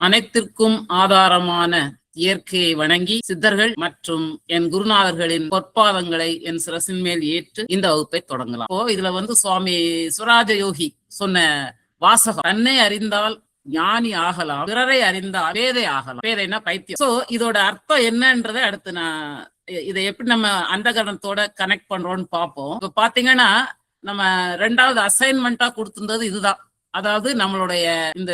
அனைத்திற்கும் ஆதாரமான இயற்கையை வணங்கி சித்தர்கள் மற்றும் என் குருநாதர்களின் பொற்பாதங்களை என் சிரசின் மேல் ஏற்று இந்த வகுப்பை தொடங்கலாம். இப்போ இதுல சுவாமி சுவராஜ யோகி சொன்ன வாசகம், தன்னை அறிந்தால் ஞானி ஆகலாம், பிறரை அறிந்தால் பேதை ஆகலாம். பேதைனா பைத்தியம். சோ இதோட அர்த்தம் என்னன்றதை அடுத்து நான் இதை எப்படி நம்ம அந்த கரணத்தோட கனெக்ட் பண்றோம்னு பார்ப்போம். இப்ப பாத்தீங்கன்னா நம்ம 2வது அசைன்மெண்டா கொடுத்திருந்தது இதுதான். அதாவது நம்மளுடைய இந்த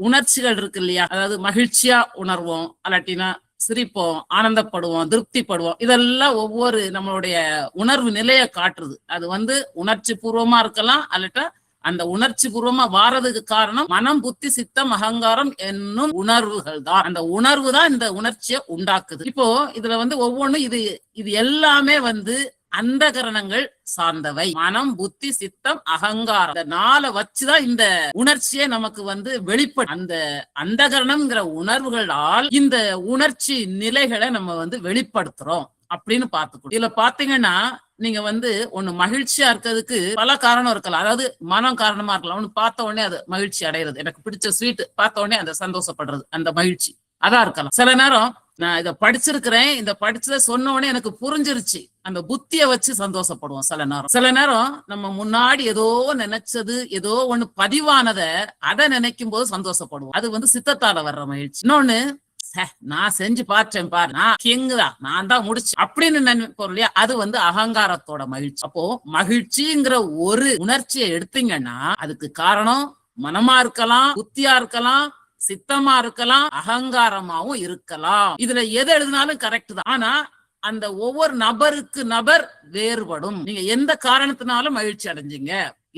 உணர்ச்சிகள் இருக்கு இல்லையா, அதாவது மகிழ்ச்சியா உணர்வோம், அல்லாட்டினா சிரிப்போம், ஆனந்தப்படுவோம், திருப்திப்படுவோம். இதெல்லாம் ஒவ்வொரு நம்மளுடைய உணர்வு நிலையை காட்டுறது. அது உணர்ச்சி பூர்வமா இருக்கலாம், அல்லட்டா அந்த உணர்ச்சி பூர்வமா வாரதுக்கு காரணம் மனம், புத்தி, சித்தம், அகங்காரம் என்னும் உணர்வுகள் தான். அந்த உணர்வு தான் இந்த உணர்ச்சியை உண்டாக்குது. இப்போ இதுல ஒவ்வொன்றும் இது எல்லாமே அந்த கரணங்கள் சார்ந்தவை. மனம், புத்தி, சித்தம், அகங்காரம், இந்த 4 வச்சுதான் இந்த உணர்ச்சியை நமக்கு வெளிப்படும். அந்த கரணம்ங்கிற உணர்வுகளால் இந்த உணர்ச்சி நிலைகளை நம்ம வெளிப்படுத்துறோம் அப்படின்னு பார்த்துக்கணும். இதுல பாத்தீங்கன்னா நீங்க ஒண்ணு மகிழ்ச்சியா இருக்கிறதுக்கு பல காரணம் இருக்கலாம். அதாவது மனம் காரணமா இருக்கலாம். ஒண்ணு பார்த்த உடனே அது மகிழ்ச்சி அடைகிறது, எனக்கு பிடிச்ச ஸ்வீட் பார்த்த உடனே அதை சந்தோஷப்படுறது, அந்த மகிழ்ச்சி அதான் இருக்கலாம். சில நேரம் நான் இதை படிச்சிருக்கிறேன், இந்த படிச்சத சொன்ன உடனே எனக்கு புரிஞ்சிருச்சு, அந்த புத்திய வச்சு சந்தோஷப்படுவோம். சில நேரம் நம்ம முன்னாடி ஏதோ நினைச்சது, ஏதோ ஒண்ணு பதிவானத அதை நினைக்கும் போது சந்தோஷப்படுவோம். அது சித்தத்தால வர்ற மகிழ்ச்சி. இன்னொன்னு, நான் செஞ்சு பார்த்தேன் பாரு, நான் கிங்குதான், நான் தான் முடிச்சு அப்படின்னு நினைப்போம் இல்லையா, அது அகங்காரத்தோட மகிழ்ச்சி. அப்போ மகிழ்ச்சிங்கிற ஒரு உணர்ச்சியை எடுத்தீங்கன்னா அதுக்கு காரணம் மனமா இருக்கலாம், புத்தியா இருக்கலாம், சித்தமா இருக்கலாம், அகங்காரமாவும் இருக்கலாம். இதுல எது எழுதினாலும் கரெக்ட் தான். ஆனா அந்த ஒவ்வொரு நபருக்கு நபர் வேறுபடும். நீங்க எந்த காரணத்தினாலும் மகிழ்ச்சி அடைஞ்சீங்க,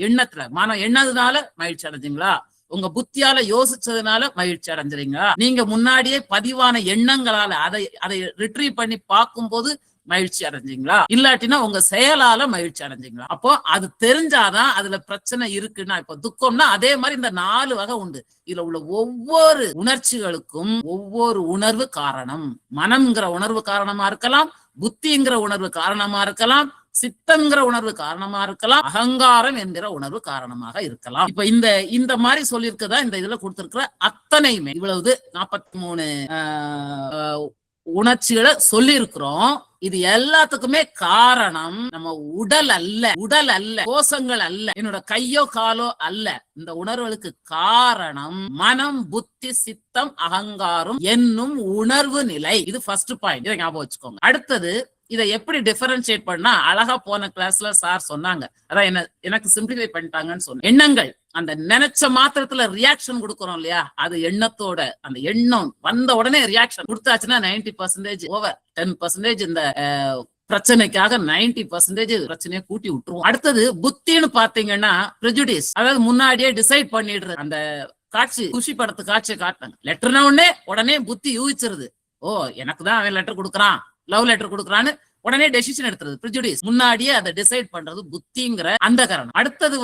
எண்ணத்துல மனம் எண்ணதுனால மகிழ்ச்சி அடைஞ்சீங்களா, உங்க புத்தியால யோசிச்சதுனால மகிழ்ச்சி அடைஞ்சிருங்களா, நீங்க முன்னாடியே பதிவான எண்ணங்களால அதை ரிட்ரீவ் பண்ணி பார்க்கும் போது மகிழ்ச்சி அடைஞ்சீங்களா, இல்லாட்டினா உங்க செயலால மகிழ்ச்சி அடைஞ்சீங்களா. அப்போ அது தெரிஞ்சாதான் அதுல பிரச்சனை இருக்குன்னா, இப்ப துக்கம்னா அதே மாதிரி இந்த 4 வகை உண்டு. இதுல உள்ள ஒவ்வொரு உணர்ச்சிகளுக்கும் ஒவ்வொரு உணர்வு காரணம். மனம்ங்கிற உணர்வு காரணமா இருக்கலாம், புத்திங்கிற உணர்வு காரணமா இருக்கலாம், சித்தங்கிற உணர்வு காரணமா இருக்கலாம், அகங்காரம் என்கிற உணர்வு காரணமாக இருக்கலாம். இப்ப இந்த மாதிரி சொல்லியிருக்கதா இந்த இதுல கொடுத்திருக்கிற அத்தனையுமே, இவ்வளவு 43 உணர்ச்சிகளை சொல்லி இருக்கிறோம். இது எல்லாத்துக்குமே காரணம் நம்ம உடல் அல்ல, கோஷங்கள் அல்ல, என்னோட கையோ காலோ அல்ல. இந்த உணர்வுகளுக்கு காரணம் மனம், புத்தி, சித்தம், அகங்காரம் என்னும் உணர்வு நிலை. இது ஃபர்ஸ்ட் பாயிண்ட், இதை ஞாபகம் வச்சுக்கோங்க. அடுத்தது, இதை எப்படி டிஃபரன்ஷியேட் பண்ணா, அழகா போன கிளாஸ்ல சார் சொன்னாங்க, அதான் எனக்கு சிம்பிளிஃபை பண்ணிட்டாங்கன்னு சொன்ன எண்ணங்கள். அந்த நினைச்ச மாத்திரத்துல ரியாக்ஷன் கொடுக்கறோம் இல்லையா, அது எண்ணத்தோட, அந்த எண்ணம் வந்த உடனே ரியாக்ஷன் கொடுத்தாச்சுன்னா 90% ஓவர். 10% இந்த பிரச்சனைக்காக 90% பிரச்சனையை கூட்டி விட்டுருவோம். அடுத்தது புத்தின்னு பாத்தீங்கன்னா ப்ரெஜுடிஸ், அதாவது முன்னாடியே டிசைட் பண்ணிடுறது. அந்த காட்சி, குஷி படத்து காட்சியை காட்டுறாங்க, லெட்டர்னா உடனே புத்தி யூகிச்சிருது, ஓ எனக்கு தான் அவன் லெட்டர் கொடுக்குறான், லவ் லெட்டர் கொடுக்குறான்னு உடனே டெசிஷன் எடுத்துறது. ப்ரெஜுடிஸ், முன்னாடியே அதை டிசைட் பண்றது புத்திங்கிற அந்த காரணம். அடுத்தது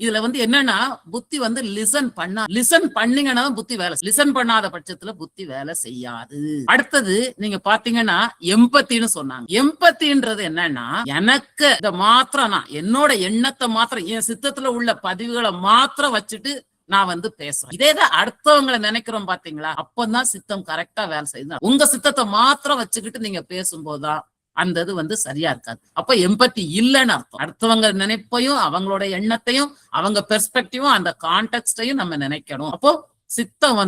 இதுல என்னன்னா, புத்தி லிசன் பண்ணீங்கன்னா புத்தி வேலை, லிசன் பண்ணாத பட்சத்துல புத்தி வேலை செய்யாது. அடுத்தது நீங்க பாத்தீங்கன்னா எம்பத்தின்னு சொன்னாங்க. எம்பத்தின்றது என்னன்னா, எனக்கு இத மாத்திரம், நான் என்னோட எண்ணத்தை மாத்திரம், என் சித்தத்துல உள்ள பதிவுகளை மாத்திரம் வச்சுட்டு நான் பேசுறேன். இதேதான் அடுத்தவங்களை நினைக்கிறோம் பாத்தீங்களா, அப்பதான் சித்தம் கரெக்டா வேலை செய்யுது. உங்க சித்தத்தை மாத்திரம் வச்சுக்கிட்டு நீங்க பேசும்போதுதான் அந்த இது சரியா இருக்காது. அப்ப எம்பத்தி இல்லைன்னு அர்த்தம். அடுத்தவங்க நினைப்பையும், அவங்களோட எண்ணத்தையும், அவங்க பெர்ஸ்பெக்டிவும், அந்த கான்டெக்ஸ்டையும் நம்ம நினைக்கணும். அப்போ சித்தம்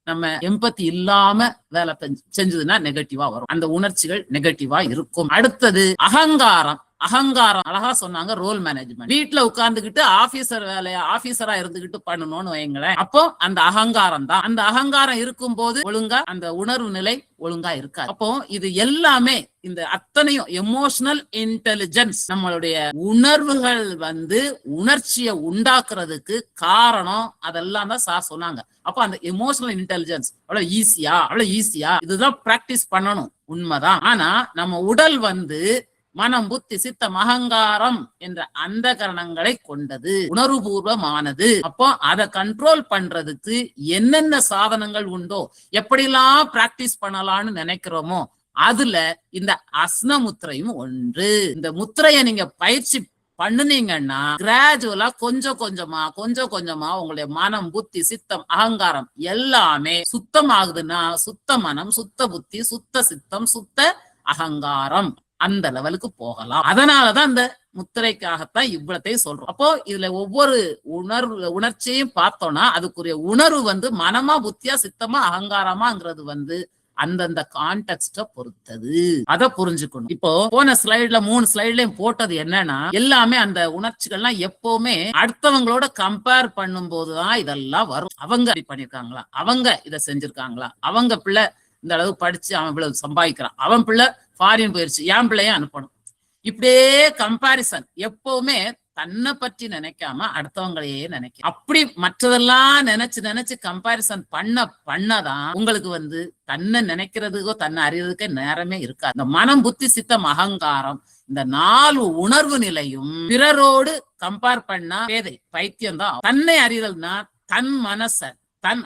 நம்ம எம்பத்தி இல்லாம வேலை செஞ்சதுன்னா நெகட்டிவா வரும், அந்த உணர்ச்சிகள் நெகட்டிவா இருக்கும். அடுத்தது அகங்காரம். அழகா சொன்னாங்க, ரோல் மேனேஜ்மெண்ட். வீட்டுல உட்கார்ந்துகிட்டு ஆபீசர் வேலையா, ஆபீசரா இருந்துகிட்டு பண்ணணும்னு வைங்களேன், அப்போ அந்த அகங்காரம் தான். அந்த அகங்காரம் இருக்கும் போது ஒழுங்கா அந்த உணர்வு நிலை ஒழுங்கா இருக்காது. அப்போ இது எல்லாமே, இந்த அத்தனையும் எமோஷனல் இன்டெலிஜென்ஸ், நம்மளுடைய உணர்வுகள் உணர்ச்சியை உண்டாக்குறதுக்கு காரணம், அதெல்லாம் தான் சார் சொன்னாங்க. அப்போ அந்த எமோஷனல் இன்டெலிஜென்ஸ் அவ்வளவு ஈஸியா இதுதான் பிராக்டிஸ் பண்ணணும், உண்மைதான். ஆனா நம்ம உடல் மனம், புத்தி, சித்தம், அகங்காரம் என்ற அந்த கரணங்களை கொண்டது, உணர்வுபூர்வமானது. அப்போ அதை கண்ட்ரோல் பண்றதுக்கு என்னென்ன சாதனங்கள் உண்டோ, எப்படிலாம் பிராக்டிஸ் பண்ணலாம்னு நினைக்கிறோமோ, அதுல இந்த அஸ்ன முத்திரையும் ஒன்று. இந்த முத்திரையை நீங்க பயிற்சி பண்ணுனீங்கன்னா கிராஜுவலா கொஞ்சம் கொஞ்சமா உங்களுடைய மனம், புத்தி, சித்தம், அகங்காரம் எல்லாமே சுத்தமாகுதுன்னா சுத்த மனம், சுத்த புத்தி, சுத்த சித்தம், சுத்த அகங்காரம் அந்த லெவலுக்கு போகலாம். அதனாலதான் இந்த முத்திரைக்காகத்தான் இவ்வளத்தையும் சொல்றோம். அப்போ இதுல ஒவ்வொரு உணர்ச்சியையும் பார்த்தோம்னா அதுக்குரிய உணர்வு வந்து மனமா, புத்தியா, சித்தமா, அகங்காரமாங்கிறது அந்தந்த கான்டெக்ஸ்ட பொறுத்தது. அதை புரிஞ்சுக்கணும். இப்போ போன ஸ்லைட்ல 3 ஸ்லைட்லயும் போட்டது என்னன்னா எல்லாமே அந்த உணர்ச்சிகள்லாம் எப்பவுமே அடுத்தவங்களோட கம்பேர் பண்ணும் போதுதான் இதெல்லாம் வரும். அவங்க அப்படி பண்ணிருக்காங்களா, அவங்க இதை செஞ்சிருக்காங்களா, அவங்க பிள்ளை இந்த அளவு படிச்சு அவன் இவ்வளவு சம்பாதிக்கிறான், அவன் பிள்ளை ஃபாரின் போயிருச்சு, என் பிள்ளையும் அனுப்பணும். இப்படியே கம்பாரிசன் எப்பவுமே தன்னை பற்றி நினைக்காம அடுத்தவங்களையே நினைக்க. அப்படி மற்றதெல்லாம் நினைச்சு கம்பாரிசன் பண்ணதான் உங்களுக்கு தன்னை நினைக்கிறதுக்கோ தன்னை அறியறதுக்கே நேரமே இருக்காது. இந்த மனம், புத்தி, சித்தம், அகங்காரம் இந்த 4 உணர்வு நிலையும் பிறரோடு கம்பேர் பண்ணா பேதை, பைத்தியம் தான். தன்னை அறிதல்னா தன் மனச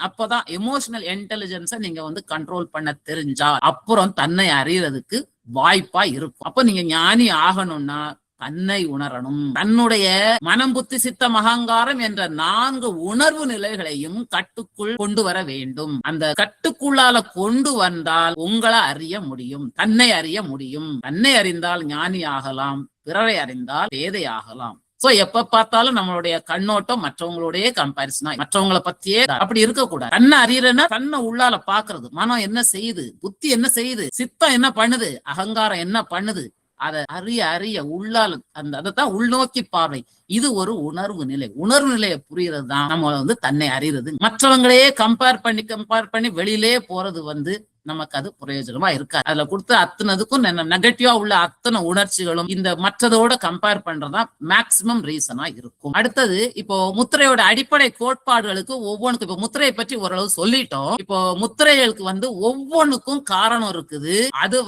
அப்பதான் எமோஷனல் இன்டெலிஜென்ஸ நீங்க கண்ட்ரோல் பண்ண தெரிஞ்சா அப்புறம் தன்னை அறியறதுக்கு வாய்ப்பா இருக்கும். அப்ப நீங்க ஞானி ஆகணும்னா தன்னை உணரணும். தன்னுடைய மனம், புத்தி, சித்தம், அகங்காரம் என்ற 4 உணர்வு நிலைகளையும் கட்டுக்குள் கொண்டு வர வேண்டும். அந்த கட்டுக்குள்ளால கொண்டு வந்தால் உங்களை அறிய முடியும், தன்னை அறிய முடியும். தன்னை அறிந்தால் ஞானி ஆகலாம், பிறரை அறிந்தால் பேதை ஆகலாம். சோ எப்ப பார்த்தாலும் நம்மளுடைய கண்ணோட்டம் மற்றவங்களுடைய கம்பாரிசனா, மற்றவங்களை பத்தியே அப்படி இருக்க கூடாது. தன்னை அறியறன்னா தன்னை உள்ளால பாக்குறது. மனம் என்ன செய்யுது, புத்தி என்ன செய்யுது, சித்தம் என்ன பண்ணுது, அகங்காரம் என்ன பண்ணுது, அதை அறிய உள்ளால அதைத்தான் உள்நோக்கி பார்வை. இது ஒரு உணர்வு நிலை. உணர்வு நிலையை புரியறது தான் நம்ம தன்னை அறியறது. மற்றவங்களையே கம்பேர் பண்ணி வெளியிலே போறது நமக்கு அது பிரயோஜனமா இருக்காது. அதுல கொடுத்த அத்தனதுக்கும் நெகட்டிவா உள்ள அத்தனை உணர்ச்சிகளும் இந்த மற்றதோட கம்பேர் பண்றதா மேக்சிமம் ரீசனா இருக்கும். அடுத்தது இப்போ முத்திரையோட அடிப்படை கோட்பாடுகளுக்கு ஒவ்வொன்றுக்கும் இப்போ முத்திரையை பற்றி ஓரளவு சொல்லிட்டோம். இப்போ முத்திரைகளுக்கு ஒவ்வொன்றுக்கும் காரணம் இருக்குது. அது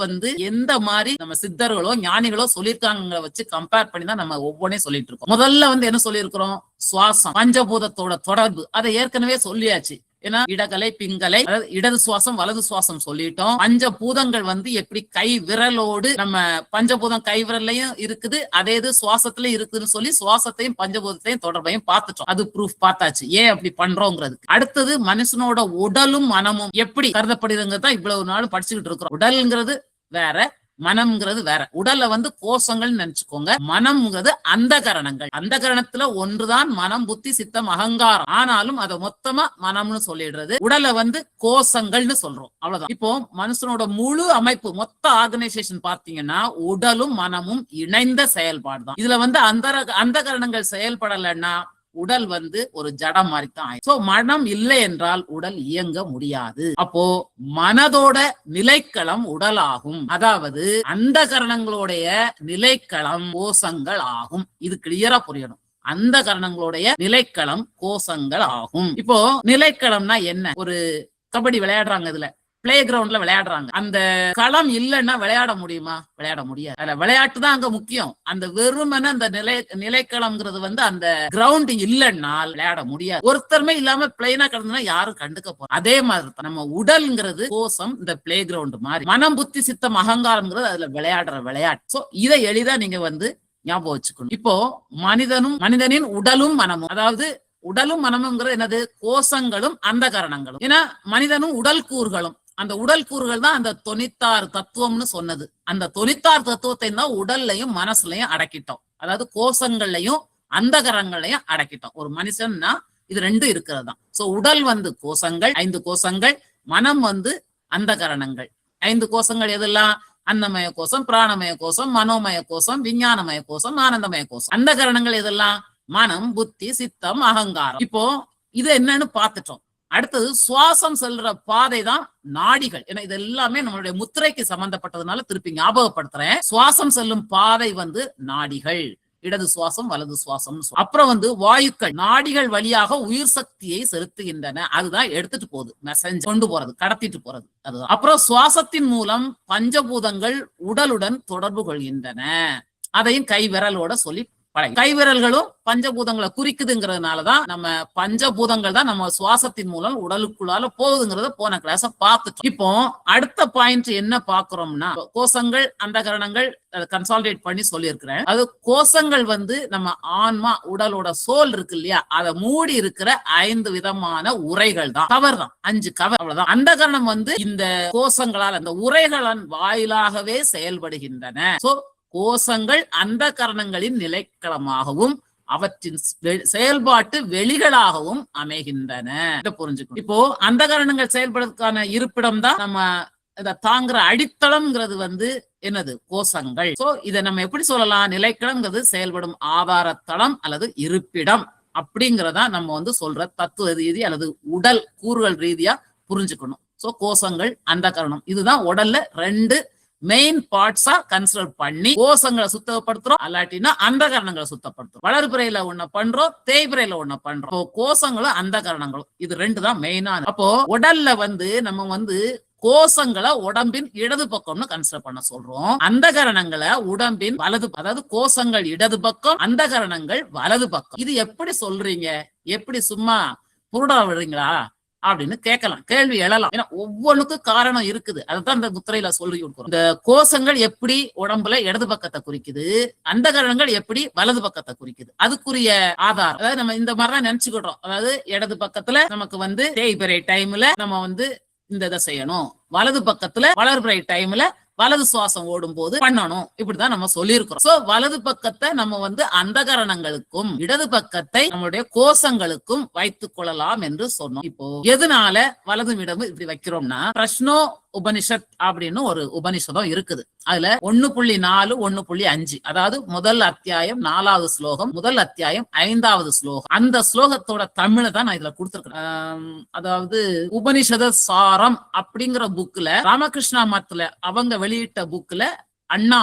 எந்த மாதிரி நம்ம சித்தர்களோ ஞானிகளோ சொல்லியிருக்காங்க வச்சு கம்பேர் பண்ணி தான் நம்ம ஒவ்வொன்றையும் சொல்லிட்டு இருக்கோம். முதல்ல என்ன சொல்லியிருக்கிறோம், சுவாசம், பஞ்சபூதத்தோட தொடர்பு. அதை ஏற்கனவே சொல்லியாச்சு. ஏன்னா இடகலை, பிங்கலை, இடது சுவாசம், வலது சுவாசம் சொல்லிட்டோம். பஞ்சபூதங்கள் எப்படி கை விரலோடு நம்ம பஞ்சபூதம் கை விரல்லையும் இருக்குது, அதே இது சுவாசத்திலயும் இருக்குதுன்னு சொல்லி சுவாசத்தையும் பஞ்சபூதத்தையும் தொடர்பையும் பார்த்துட்டோம். அது ப்ரூஃப் பார்த்தாச்சு ஏன் அப்படி பண்றோங்கிறது. அடுத்தது மனுஷனோட உடலும் மனமும் எப்படி கருதப்படுதுங்கிறதா இவ்வளவு நாள் படிச்சுக்கிட்டு இருக்கிறோம். உடல்ங்கிறது வேற, மனம்ங்கிறது வேற. உடல்ல கோஷங்கள் நினைச்சுக்கோங்க, மனம்ங்கிறது அந்த கரணங்கள். அந்த கரணத்துல ஒன்றுதான் மனம், புத்தி, சித்தம், அகங்காரம். ஆனாலும் அதை மொத்தமா மனம்னு சொல்லிடுறது. உடல்ல கோஷங்கள்னு சொல்றோம், அவ்வளவுதான். இப்போ மனுஷனோட முழு அமைப்பு, மொத்த ஆர்கனைசேஷன் பாத்தீங்கன்னா உடலும் மனமும் இணைந்த செயல்பாடு தான். இதுல அந்த கரணங்கள் செயல்படலைன்னா உடல் ஒரு ஜடம் மாதிரி தான். சோ மனம் இல்லை என்றால் உடல் இயங்க முடியாது. அப்போ மனதோட நிலைக்களம் உடல் ஆகும். அதாவது அந்த கரணங்களுடைய நிலைக்களம் கோஷங்கள் ஆகும். இது கிளியரா புரியணும். அந்த கரணங்களுடைய நிலைக்களம் கோஷங்கள் ஆகும். இப்போ நிலைக்களம்னா என்ன? ஒரு கபடி விளையாடுறாங்க, இதுல பிளே கிரவுண்ட்ல விளையாடுறாங்க. அந்த களம் இல்லைன்னா விளையாட முடியுமா? விளையாட முடியாது. அதுல விளையாட்டு தான் அங்க முக்கியம். அந்த வெறுமன அந்த நிலைக்களம்ங்கிறது அந்த கிரவுண்ட் இல்லைன்னா விளையாட முடியாது. ஒருத்தருமே இல்லாம பிளெயினா கிடந்தா யாரும் கண்டுக்க போறோம். அதே மாதிரி நம்ம உடல்ங்கிறது கோஷம், இந்த பிளே கிரவுண்ட் மாதிரி. மனம், புத்தி, சித்தம், அகங்காரம்ங்கிறது அதுல விளையாடுற விளையாட்டு. சோ இதை எளிதா நீங்க ஞாபகம் வச்சுக்கணும். இப்போ மனிதனின் உடலும் மனமும், அதாவது உடலும் மனமுங்கிறது என்னது? கோஷங்களும் அந்த கரணங்களும். ஏன்னா மனிதனும் உடல் கூறுகளும், அந்த உடல் கூறுகள் தான் அந்த 96 தத்துவம்னு சொன்னது. அந்த 96 தத்துவத்தை தான் உடல்லையும் மனசுலையும் அடக்கிட்டோம். அதாவது கோஷங்கள்லையும் அந்த கரணங்களையும் அடக்கிட்டோம். ஒரு மனுஷன்னா இது 2 இருக்கிறது தான். சோ உடல் கோஷங்கள், 5 கோஷங்கள், மனம் அந்த கரணங்கள். 5 கோஷங்கள் எதெல்லாம்? அன்னமய கோஷம், பிராணமய கோஷம், மனோமய கோஷம், விஞ்ஞானமய கோஷம், ஆனந்தமய கோஷம். அந்த கரணங்கள் எதெல்லாம்? மனம், புத்தி, சித்தம், அகங்காரம். இப்போ இது என்னன்னு பார்த்துட்டோம். அடுத்தது சுவாசம் செல்ற பாதை தான் நாடிகள். ஏன்னா இது எல்லாமே நம்மளுடைய முத்திரைக்கு சம்பந்தப்பட்டதுனால திருப்பி ஞாபகப்படுத்துறேன். சுவாசம் செல்லும் பாதை நாடிகள். இடது சுவாசம், வலது சுவாசம். அப்புறம் வாயுக்கள் நாடிகள் வழியாக உயிர் சக்தியை செலுத்துகின்றன. அதுதான் எடுத்துட்டு போகுது, மெசேஜ் கொண்டு போறது, கடத்திட்டு போறது. அதுதான். அப்புறம் சுவாசத்தின் மூலம் பஞ்சபூதங்கள் உடலுடன் தொடர்பு கொள்கின்றன. அதையும் கை விரலோட சொல்லி கைவிரல்களும் பஞ்சபூதங்களை குறிக்குதுங்கிறதுனாலதான் நம்ம பஞ்சபூதங்கள் தான் நம்ம சுவாசத்தின் மூலம் உடலுக்குள்ளால போகுதுங்கிறத போன கிளாஸ் பார்த்துட்டோம். இப்போ அடுத்த பாயிண்ட் என்ன பாக்குறோம்னா, கோஷங்கள் அந்தகரணங்கள் கன்சாலிடேட் பண்ணி சொல்லியிருக்கிறேன். அது கோஷங்கள் வந்து நம்ம ஆன்மா உடலோட சோல் இருக்கு இல்லையா, அதை மூடி இருக்கிற 5 விதமான உரைகள் தான், கவர் தான், 5 கவர், அவ்வளவுதான். அந்தகரணம் வந்து இந்த கோஷங்களால் அந்த உரைகளின் வாயிலாகவே செயல்படுகின்றன. சோ கோஷங்கள் அந்த கரணங்களின் நிலைக்களமாகவும் அவற்றின் செயல்பாட்டு வெளிகளாகவும் அமைகின்றன. புரிஞ்சுக்கணும். இப்போ அந்த கரணங்கள் செயல்படுறதுக்கான இருப்பிடம் தான் நம்ம இத தாங்குற அடித்தளம்ங்கிறது வந்து என்னது, கோஷங்கள். சோ இதை நம்ம எப்படி சொல்லலாம், நிலைக்களம்ங்கிறது செயல்படும் ஆதாரத்தளம் அல்லது இருப்பிடம் அப்படிங்கிறதா நம்ம வந்து சொல்ற தத்துவ ரீதி அல்லது உடல் கூறுகள் ரீதியா புரிஞ்சுக்கணும். சோ கோஷங்கள் அந்த கரணம் இதுதான் உடல்ல 2 மெயின் பார்ட்ஸா கன்சிடர் பண்ணி கோஷங்களை சுத்தப்படுத்துறோம், அல்லாட்டினா அந்த கரணங்களை சுத்தப்படுத்துறோம். வளர்பிறையில ஒண்ணு பண்றோம், தேய்பிறையில ஒண்ணு பண்றோம். கோஷங்களும் அந்த கரணங்களும் இது 2 தான் மெயினான. அப்போ உடல்ல வந்து நம்ம வந்து கோஷங்களை உடம்பின் இடது பக்கம்னு கன்சிடர் பண்ண சொல்றோம், அந்த கரணங்களை உடம்பின் வலது, அதாவது கோஷங்கள் இடது பக்கம், அந்த கரணங்கள் வலது பக்கம். இது எப்படி சொல்றீங்க, எப்படி சும்மா புருடா விடுறீங்களா அப்படின்னு கேட்கலாம், கேள்வி எழலாம். ஏன்னா ஒவ்வொன்றுக்கும் காரணம் இருக்குது. அதுதான் இந்த முத்திரையில சொல்லி கொடுக்கிறோம். இந்த கோஷங்கள் எப்படி உடம்புல இடது பக்கத்தை குறிக்குது, அந்த கரணங்கள் எப்படி வலது பக்கத்தை குறிக்குது, அதுக்குரிய ஆதாரம். அதாவது நம்ம இந்த மாதிரிதான் நினைச்சுக்கிட்டோம். அதாவது இடது பக்கத்துல நமக்கு வந்து தேய்பிறை டைம்ல நம்ம வந்து இந்த இதை செய்யணும், வலது பக்கத்துல வளர்பிறை டைம்ல வலது சுவாசம் ஓடும் போது பண்ணணும், இப்படிதான் நம்ம சொல்லியிருக்கிறோம். சோ வலது பக்கத்தை நம்ம வந்து அந்த கரணங்களுக்கும் இடது பக்கத்தை நம்மளுடைய கோஷங்களுக்கும் வைத்துக் கொள்ளலாம் என்று சொன்னோம். இப்போ எதனால வலதும் இடமும் இப்படி வைக்கிறோம்னா, பிரஷ்னோ உபனிஷத் அப்படின்னு ஒரு உபனிஷதம் இருக்குது. அதுல 1.4 1.5 அதாவது முதல் அத்தியாயம் 4வது ஸ்லோகம், முதல் அத்தியாயம் 5வது ஸ்லோகம். அந்த ஸ்லோகத்தோட தமிழை தான் நான் இதுல கொடுத்திருக்கேன். அதாவது உபனிஷத சாரம் அப்படிங்கிற புக்ல ராமகிருஷ்ணா மத்துல அவங்க வெளியிட்ட புக்ல அண்ணா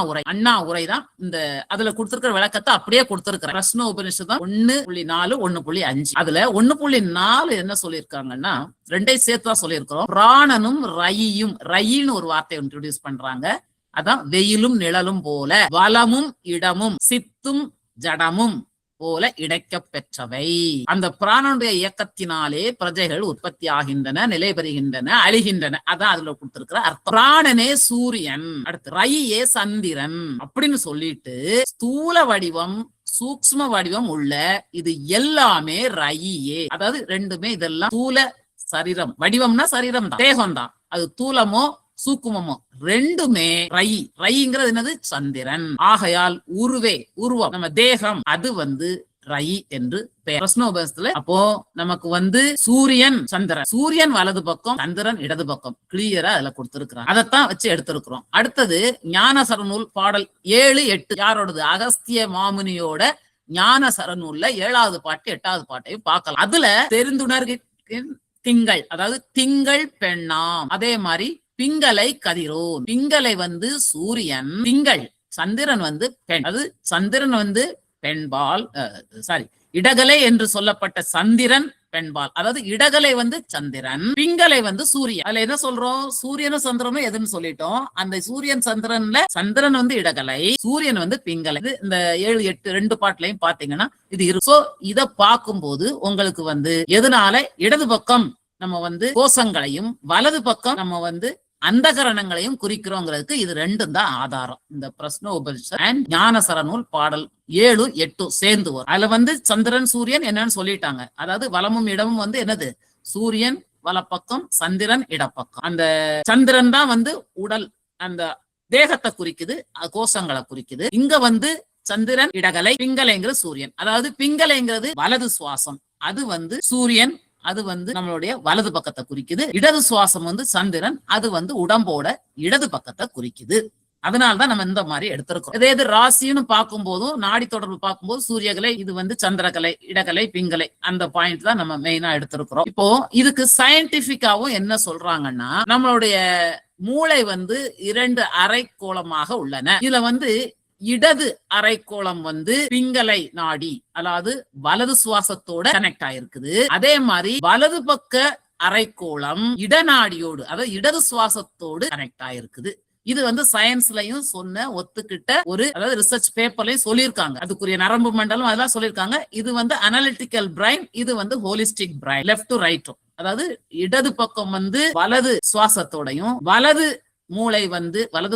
உரை தான் இந்த அதுல கொடுத்திருக்கிற விளக்கத்தை அப்படியே கொடுத்திருக்கிற பிரஷ்ன உபனிஷதம் 1.4 1.5. அதுல 1.4 என்ன சொல்லியிருக்காங்கன்னா, 2ஐயும் சேர்த்து தான் சொல்லியிருக்கிறோம். பிராணனும் ரயியும், ரயின்னு ஒரு வார்த்தையை இன்ட்ரோடியூஸ் பண்றாங்க. அதான் வெயிலும் நிழலும் போல, வலமும் இடமும் சித்தும் ஜடமும் போல இடைக்க பெற்றவை. அந்த பிராணனுடைய இயக்கத்தினாலே பிரஜைகள் உற்பத்தி ஆகின்றன, நிலை பெறுகின்றன, அழிகின்றன. அதான் அதுல கொடுத்திருக்கிற அர்த்தம். பிராணனே சூரியன், அடுத்து ரயியே சந்திரன் அப்படின்னு சொல்லிட்டு ஸ்தூல வடிவம் சூக்ஷ்ம வடிவம் உள்ள இது எல்லாமே ரயியே. அதாவது ரெண்டுமே இதெல்லாம் ஸ்தூல சரீரம், வடிவம்னா சரீரம் தான், தேகம் தான். அது தூலமோ சூக்குமமோ ரெண்டுமே ரயிங்கிறது என்னது, சந்திரன். ஆகையால் உருவம் நம்ம தேகம் அது வந்து ரயி என்று பெயர் பிரஷ்னோபனிஷத்துல. அப்போ நமக்கு வந்து சூரியன் சந்திரன், சூரியன் வலது பக்கம், சந்திரன் இடது பக்கம், கிளியரா அதுல கொடுத்திருக்கிறான். அதைத்தான் வச்சு எடுத்திருக்கிறோம். அடுத்தது ஞான சரநூல் பாடல் 7 8 யாரோடது, அகஸ்திய மாமுனியோட ஞான சரநூல்ல 7வது பாட்டு 8வது பாட்டையும் பார்க்கலாம். அதுல தெரிந்துணர்கின் திங்கள், அதாவது திங்கள் பெண்ணாம், அதே மாதிரி பிங்களை கதிரோன். பிங்களை வந்து சூரியன், திங்கள் சந்திரன் வந்து பெண். அது சந்திரன் வந்து பெண்பால், இடகலை என்று சொல்லப்பட்ட சந்திரன் பெண்பால், அதாவது இடகலை வந்து சந்திரன், பிங்களை வந்து சூரியன். அதுல என்ன சொல்றோம், சூரியனும் சந்திரனும் எதுன்னு சொல்லிட்டோம். அந்த சூரியன் சந்திரன்ல சந்திரன் வந்து இடகலை, சூரியன் வந்து பிங்களை. இந்த 7 8 2 பாட்டுலையும் பாத்தீங்கன்னா இது இருக்கு. சோ இத பார்க்கும்போது உங்களுக்கு வந்து எதனால இடது பக்கம் நம்ம வந்து கோஷங்களையும் வலது பக்கம் நம்ம வந்து அந்த கரணங்களையும் குறிக்கிறோங்கிறதுக்கு இது 2 தான் ஆதாரம். இந்த பிரஷ்ன உபனிஷத் அண்ட் ஞான சரநூல் பாடல் 7 8 சேர்ந்து வரும். அதுல வந்து சந்திரன் சூரியன் என்னன்னு சொல்லிட்டாங்க. அதாவது வலமும் இடமும் வந்து என்னது, சூரியன் வலப்பக்கம், சந்திரன் இடப்பக்கம். அந்த சந்திரன் தான் வந்து உடல், அந்த தேகத்தை குறிக்குது, கோஷங்களை குறிக்குது. இங்க வந்து சந்திரன் இடகலை, பிங்கலைங்கிறது சூரியன். அதாவது பிங்கலைங்கிறது வலது சுவாசம், அது வந்து சூரியன், அது வந்து நம்மளுடைய வலது பக்கத்தை குறிக்குது. இடது சுவாசம் வந்து சந்திரன், அது வந்து உடம்போட இடது பக்கத்தை குறிக்குது. அதனாலதான் நம்ம இந்த மாதிரி எடுத்திருக்கோம். இதே ராசின்னு பார்க்கும் போதும் நாடி தொடர்பு பார்க்கும்போது சூரியகலை, இது வந்து சந்திரகலை, இடகலை, பிங்கலை, அந்த பாயிண்ட் தான் நம்ம மெயினா எடுத்திருக்கிறோம். இப்போ இதுக்கு சயின்டிபிக்காவும் என்ன சொல்றாங்கன்னா, நம்மளுடைய மூளை வந்து 2 அரைக்கோளமாக உள்ளன. இதுல வந்து இடது அரைக்கோளம் வந்து பிங்களை நாடி, அதாவது வலது சுவாசத்தோட கனெக்ட் ஆயிருக்குது. அதே மாதிரி வலது பக்க அரைக்கோளம் இடநாடியோடு, அதாவது இடது சுவாசத்தோடு கனெக்ட் ஆயிருக்குது. இது வந்து சயின்ஸ்லயும் சொன்ன ஒத்துக்கிட்ட ஒரு, அதாவது ரிசர்ச் பேப்பர்லயும் சொல்லியிருக்காங்க. அதுக்குரிய நரம்பு மண்டலம் அதெல்லாம் சொல்லியிருக்காங்க. இது வந்து அனலிட்டிக்கல் பிரைன், இது வந்து ஹோலிஸ்டிக் பிரைன். லெஃப்ட் டு ரைட்டும், அதாவது இடது பக்கம் வந்து வலது சுவாசத்தோடையும், வலது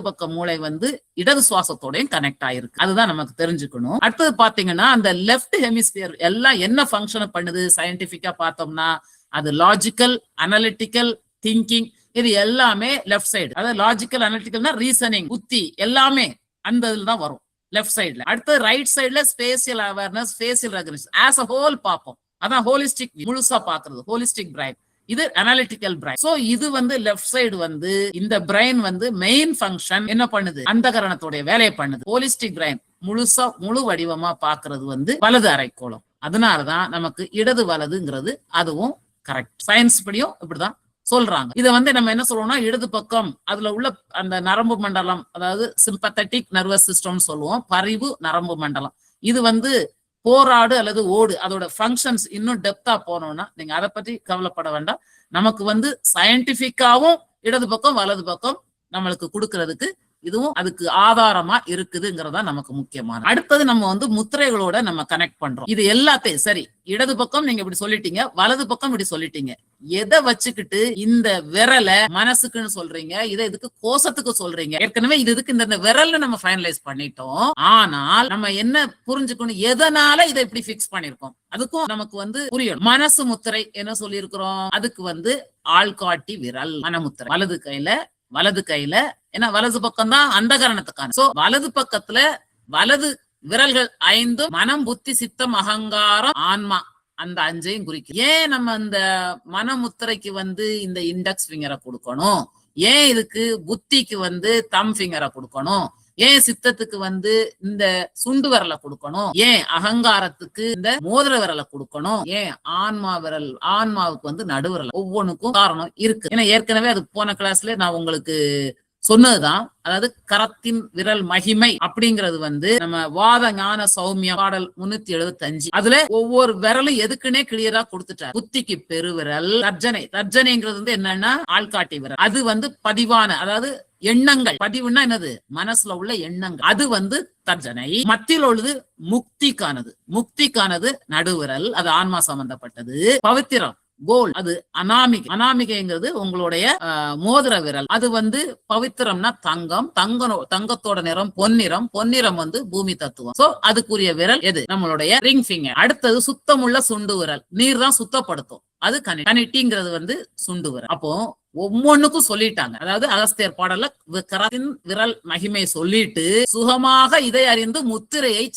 பக்க மூளை வந்து இடது சுவாசத்தோடையும் கனெக்ட் ஆயிருக்கு. அதுதான் நமக்கு தெரிஞ்சுக்கணும். அடுத்தது பாத்தீங்கன்னா அந்த லெஃப்ட் ஹெமிஸ்பியர் எல்லாம் என்ன ஃபங்க்ஷன் பண்ணுது சயின்டிபிக்கா பார்த்தோம்னா, அது லாஜிக்கல், அனலிட்டிக்கல், திங்கிங், இது எல்லாமே லெஃப்ட் சைடு. அதாவது லாஜிக்கல், அனலிட்டிக்கல்னா ரீசனிங், புத்தி, எல்லாமே அந்த இதுல தான் வரும் லெஃப்ட் சைடுல. அடுத்து ரைட் சைடுல spatial awareness, facial recognition as a whole பார்ப்போம். அதான் ஹோலிஸ்டிக், முழுசா பாக்குறது ஹோலிஸ்டிக் பிரைன். இது அனாலிட்டிக்கல் பிரைன். சோ இது வந்து லெஃப்ட் சைடு வந்து இந்த பிரைன் வந்து மெயின் ஃபங்க்ஷன் என்ன பண்ணுது, அந்தகரணத்தோட வேலையை பண்ணுது. ஹோலிஸ்டிக் பிரைன் முழுசா முழு வடிவமா பாக்குறது வந்து வலது அரைக்கோளம். அதனாலதான் நமக்கு இடது வலதுங்கிறது அதுவும் கரெக்ட். சயின்ஸ் படியும் இப்படிதான் சொல்றாங்க. இதை வந்து நம்ம என்ன சொல்லுவோம்னா, இடது பக்கம் அதுல உள்ள அந்த நரம்பு மண்டலம், அதாவது சிம்பத்தட்டிக் நர்வஸ் சிஸ்டம் சொல்லுவோம், பரிவு நரம்பு மண்டலம். இது வந்து போராடு அல்லது ஓடு, அதோட ஃபங்க்ஷன்ஸ் இன்னும் டெப்தா போனோம்னா நீங்க அதை பத்தி கவலைப்பட வேண்டாம். நமக்கு வந்து சயின்டிபிக்காவும் இடது பக்கம் வலது பக்கம் நம்மளுக்கு கொடுக்கறதுக்கு இதுவும் அதுக்கு ஆதாரமா இருக்குதுங்கிறதா நமக்கு முக்கியமான. அடுத்தது நம்ம வந்து முத்திரைகளோட நம்ம கனெக்ட் பண்றோம். இது எல்லாத்தையும் சரி, இடது பக்கம் நீங்க இப்படி சொல்லிட்டீங்க, வலது பக்கம் இப்படி சொல்லிட்டீங்க. எதை வச்சுக்கிட்டு இந்த விரலை மனசுக்குன்னு சொல்றீங்க, இதை இதுக்கு கோஷத்துக்கு சொல்றீங்க? ஏற்கனவே இதுக்கு இந்த விரல்னு நம்ம ஃபைனலைஸ் பண்ணிட்டோம். ஆனால் நம்ம என்ன புரிஞ்சுக்கணும், எதனால இதை இப்படி பிக்ஸ் பண்ணிருக்கோம் அதுக்கும் நமக்கு வந்து புரியணும். மனசு முத்திரை என்ன சொல்லி இருக்கிறோம், அதுக்கு வந்து ஆள்காட்டி விரல் மனமுத்திரை. வலது கையில ஏன்னா வலது பக்கம் தான் அந்த கரணத்துக்கான. சோ வலது பக்கத்துல வலது விரல்கள் 5 மனம், புத்தி, சித்தம், அகங்காரம், ஆன்மா, அந்த 5ஐயும் குறிக்கும். ஏன் நம்ம அந்த மனமுத்திரைக்கு வந்து இந்த இண்டெக்ஸ் ஃபிங்கரை கொடுக்கணும், ஏன் இதுக்கு புத்திக்கு வந்து தம் ஃபிங்கரை கொடுக்கணும், ஏன் சித்தத்துக்கு வந்து இந்த சுண்டு விரலை கொடுக்கணும், ஏன் அகங்காரத்துக்கு இந்த மோதிர விரலை கொடுக்கணும், ஏன் ஆன்மாவுக்கு வந்து நடுவிரல், ஒவ்வொன்றுக்கும் காரணம் இருக்கு. ஏன்னா ஏற்கனவே அது போன கிளாஸ்ல நான் உங்களுக்கு சொன்னதுதான். அதாவது கரத்தின் விரல் மகிமை அப்படிங்கிறது வந்து நம்ம வாத ஞான சௌமிய பாடல் 375 அதுல ஒவ்வொரு விரலும் எதுக்குன்னே கிளியரா கொடுத்துட்டார். புத்திக்கு பெருவிரல், தர்ஜனைங்கிறது வந்து என்னன்னா ஆள்காட்டி விரல். அது வந்து பதிவான, அதாவது எண்ணங்கள், பதிவுன்னா என்னது, மனசுல உள்ள எண்ணங்கள், அது வந்து தர்ஜனை. மத்தியில் உள்ளது முக்திக்கானது நடுவிரல், அது ஆன்மா சம்பந்தப்பட்டது. பவித்திரம் கோல், அது அனாமிகைங்கிறது உங்களுடைய மோதிர விரல். அது வந்து பவித்திரம்னா தங்கத்தோட நிறம் பொன்னிறம் வந்து பூமி தத்துவம். சோ அதுக்குரிய விரல் எது, நம்மளுடைய ரிங் ஃபிங்கர். அடுத்தது சுத்தமுள்ள சுண்டு விரல், நீர் தான் சுத்தப்படுத்தும், அது கனிட்டிங்கிறது வந்து சுண்டு விரல். அப்போ ஒவ்வொன்னுக்கும் சொல்லிட்டாங்க. அதாவது அகஸ்தியர் பாடல்ல கரத்தின் விரல் மகிமை சொல்லிட்டு சுகமாக இதை அறிந்து முத்திரையை